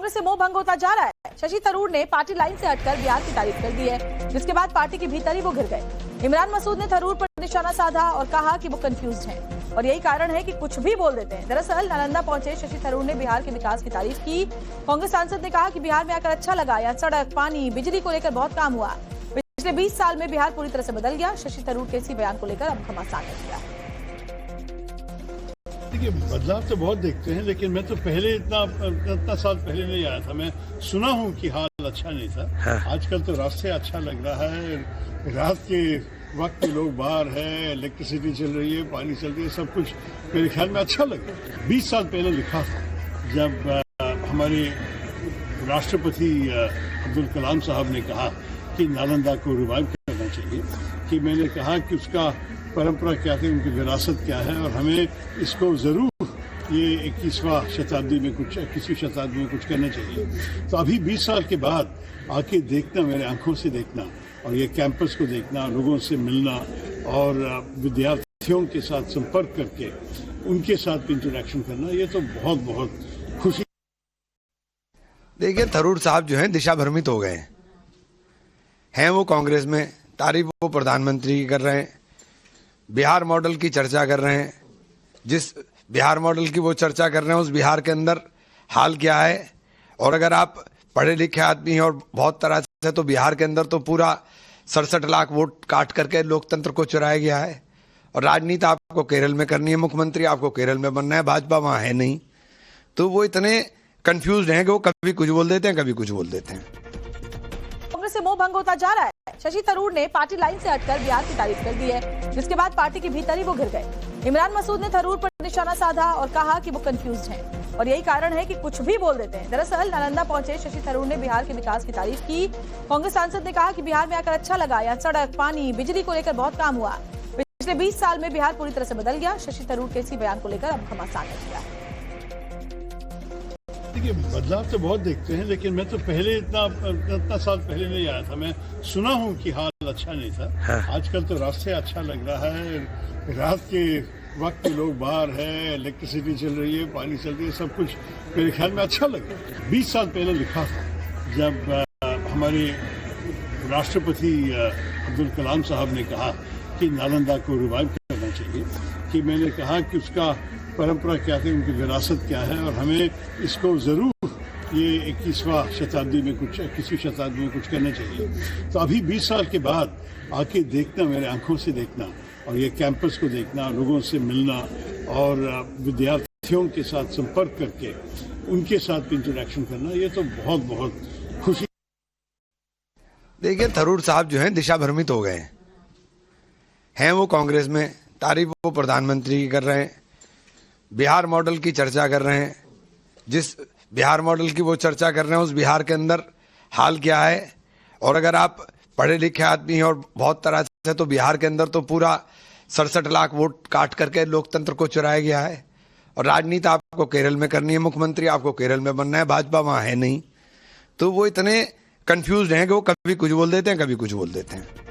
कांग्रेस से मोह भंग होता जा रहा है। शशि थरूर ने पार्टी लाइन से हटकर बिहार की तारीफ कर दी है, जिसके बाद पार्टी के भीतर ही वो घिर गए। इमरान मसूद ने थरूर पर निशाना साधा और कहा कि वो कंफ्यूज्ड हैं और यही कारण है कि कुछ भी बोल देते हैं। दरअसल नालंदा पहुंचे शशि थरूर ने बिहार के विकास की तारीफ की। कांग्रेस सांसद ने कहा कि बिहार में आकर अच्छा लगा, यहाँ सड़क, पानी, बिजली को लेकर बहुत काम हुआ। पिछले 20 साल में बिहार पूरी तरह से बदल गया। शशि थरूर के इसी बयान को लेकर अब घमासान मच गया। देखिए, बदलाव तो बहुत देखते हैं, लेकिन मैं तो पहले इतना साल पहले नहीं आया था। मैं सुना हूँ कि हाल अच्छा नहीं था। आजकल तो रास्ते अच्छा लग रहा है, रात के वक्त लोग बाहर है, इलेक्ट्रिसिटी चल रही है, पानी चल रही है, सब कुछ मेरे ख्याल में अच्छा लग रहा है। 20 साल पहले लिखा था, जब हमारे राष्ट्रपति अब्दुल कलाम साहब ने कहा कि नालंदा को रिवाइव करना चाहिए, कि मैंने कहा कि उसका परंपरा क्या थी, उनकी विरासत क्या है, और हमें इसको जरूर ये 21वीं शताब्दी में कुछ करना चाहिए। तो अभी 20 साल के बाद आके देखना, मेरे आंखों से देखना और ये कैंपस को देखना, लोगों से मिलना और विद्यार्थियों के साथ संपर्क करके उनके साथ इंटरेक्शन करना, ये तो बहुत बहुत खुशी। देखिए, थरूर साहब जो हैं दिशा भ्रमित हो गए हैं। वो कांग्रेस में, तारीफ वो प्रधानमंत्री की कर रहे हैं, बिहार मॉडल की चर्चा कर रहे हैं। जिस बिहार मॉडल की वो चर्चा कर रहे हैं, उस बिहार के अंदर हाल क्या है। और अगर आप पढ़े लिखे आदमी हैं और बहुत तरह से, तो बिहार के अंदर तो पूरा 67 लाख वोट काट करके लोकतंत्र को चुराया गया है। और राजनीति आपको केरल में करनी है, मुख्यमंत्री आपको केरल में बनना है, भाजपा वहाँ है नहीं। तो वो इतने कंफ्यूज हैं कि वो कभी कुछ बोल देते हैं, कभी कुछ बोल देते हैं। कांग्रेस से मोह भंग होता जा रहा है। शशि थरूर ने पार्टी लाइन से हटकर बिहार की तारीफ कर दी है, जिसके बाद पार्टी के भीतर ही वो घिर गए। इमरान मसूद ने थरूर पर निशाना साधा और कहा कि वो कंफ्यूज्ड हैं और यही कारण है कि कुछ भी बोल देते हैं। दरअसल नालंदा पहुंचे शशि थरूर ने बिहार के विकास की तारीफ की। कांग्रेस सांसद ने कहा कि बिहार में आकर अच्छा लगा, यहाँ सड़क, पानी, बिजली को लेकर बहुत काम हुआ। पिछले 20 साल में बिहार पूरी तरह से बदल गया। शशि थरूर के इसी बयान को लेकर अब घमासान मच गया। देखिए, बदलाव तो बहुत देखते हैं, लेकिन मैं तो पहले इतना साल पहले नहीं आया था। मैं सुना हूँ कि हाल अच्छा नहीं था। आजकल तो रास्ते अच्छा लग रहा है, रात के वक्त लोग बाहर है, इलेक्ट्रिसिटी चल रही है, पानी चल रही है, सब कुछ मेरे ख्याल में अच्छा लग रहा है। 20 साल पहले लिखा था, जब हमारे राष्ट्रपति अब्दुल कलाम साहब ने कहा कि नालंदा को रिवाइव करना चाहिए, कि मैंने कहा कि उसका परंपरा क्या थी, उनकी विरासत क्या है, और हमें इसको जरूर ये 21वीं शताब्दी में कुछ करना चाहिए। तो अभी 20 साल के बाद आके देखना, मेरे आंखों से देखना और ये कैंपस को देखना, लोगों से मिलना और विद्यार्थियों के साथ संपर्क करके उनके साथ इंटरेक्शन करना, ये तो बहुत बहुत खुशी। देखिए, थरूर साहब जो हैं दिशा भ्रमित हो गए हैं। वो कांग्रेस में, तारीफ वो प्रधानमंत्री की कर रहे हैं, बिहार मॉडल की चर्चा कर रहे हैं। जिस बिहार मॉडल की वो चर्चा कर रहे हैं, उस बिहार के अंदर हाल क्या है। और अगर आप पढ़े लिखे आदमी हैं और बहुत तरह से, तो बिहार के अंदर तो पूरा 67 लाख वोट काट करके लोकतंत्र को चुराया गया है। और राजनीति आपको केरल में करनी है, मुख्यमंत्री आपको केरल में बनना है, भाजपा वहाँ है नहीं। तो वो इतने कंफ्यूज हैं कि वो कभी कुछ बोल देते हैं, कभी कुछ बोल देते हैं।